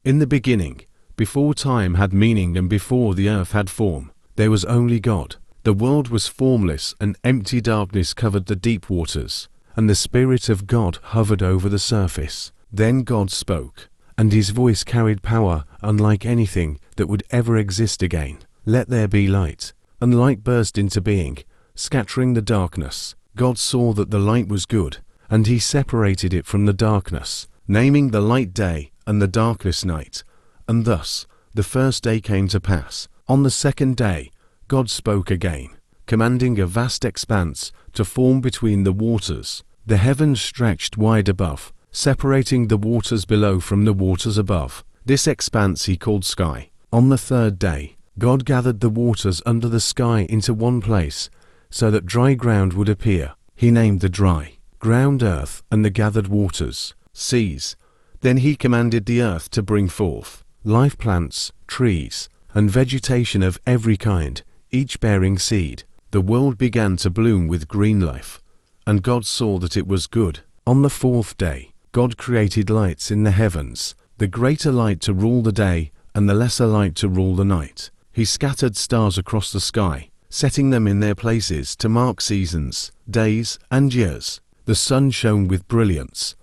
In the beginning, before time had meaning and before the earth had form, there was only God. The world was formless and empty darkness covered the deep waters, and the Spirit of God hovered over the surface. Then God spoke, and his voice carried power unlike anything that would ever exist again. Let there be light. And light burst into being, scattering the darkness. God saw that the light was good, and he separated it from the darkness, naming the light day and the darkness night. And thus the first day came to pass. On the second day God spoke again, commanding a vast expanse to form between the waters. The heavens stretched wide above, separating the waters below from the waters above. This expanse he called sky. On the third day God gathered the waters under the sky into one place, so that dry ground would appear. He named the dry ground earth, and the gathered waters seas. Then he commanded the earth to bring forth live plants, trees, and vegetation of every kind, each bearing seed. The world began to bloom with green life, and God saw that it was good. On the fourth day God created lights in the heavens, the greater light to rule the day, and the lesser light to rule the night. He scattered stars across the sky, setting them in their places to mark seasons, days, and years. The sun shone with brilliance,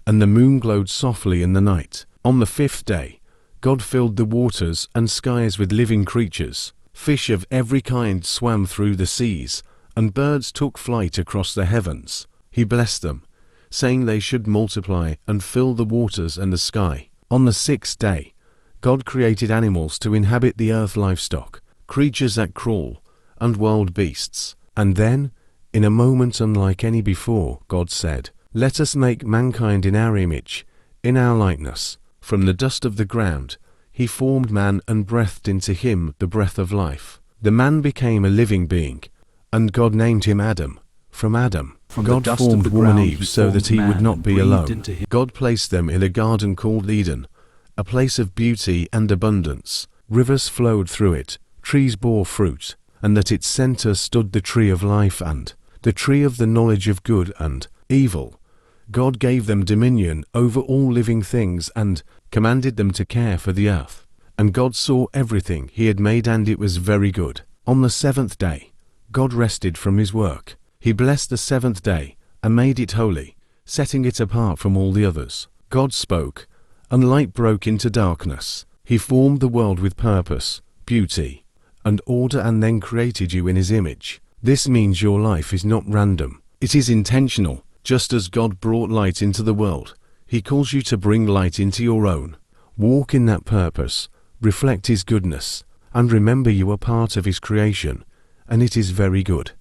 and the moon glowed softly in the night. On the fifth day God filled the waters and skies with living creatures. Fish of every kind swam through the seas, and birds took flight across the heavens. He blessed them, saying they should multiply and fill the waters and the sky. On the sixth day God created animals to inhabit the earth, livestock, creatures that crawl, and wild beasts. And then, in a moment unlike any before, God said, "Let us make mankind in our image, in our likeness." From the dust of the ground he formed man and breathed into him the breath of life. The man became a living being, and God named him Adam. From Adam, God formed woman Eve so that he would not be alone. God placed them in a garden called Eden, a place of beauty and abundance. Rivers flowed through it, trees bore fruit, and at its center stood the tree of life and the tree of the knowledge of good and evil. God gave them dominion over all living things and commanded them to care for the earth. And God saw everything he had made, and it was very good. On the seventh day God rested from his work. He blessed the seventh day and made it holy, setting it apart from all the others. God spoke, and light broke into darkness. He formed the world with purpose, beauty, and order, and then created you in his image. This means your life is not random. It is intentional. Just as God brought light into the world, he calls you to bring light into your own. Walk in that purpose, reflect his goodness, and remember you are part of his creation, and it is very good.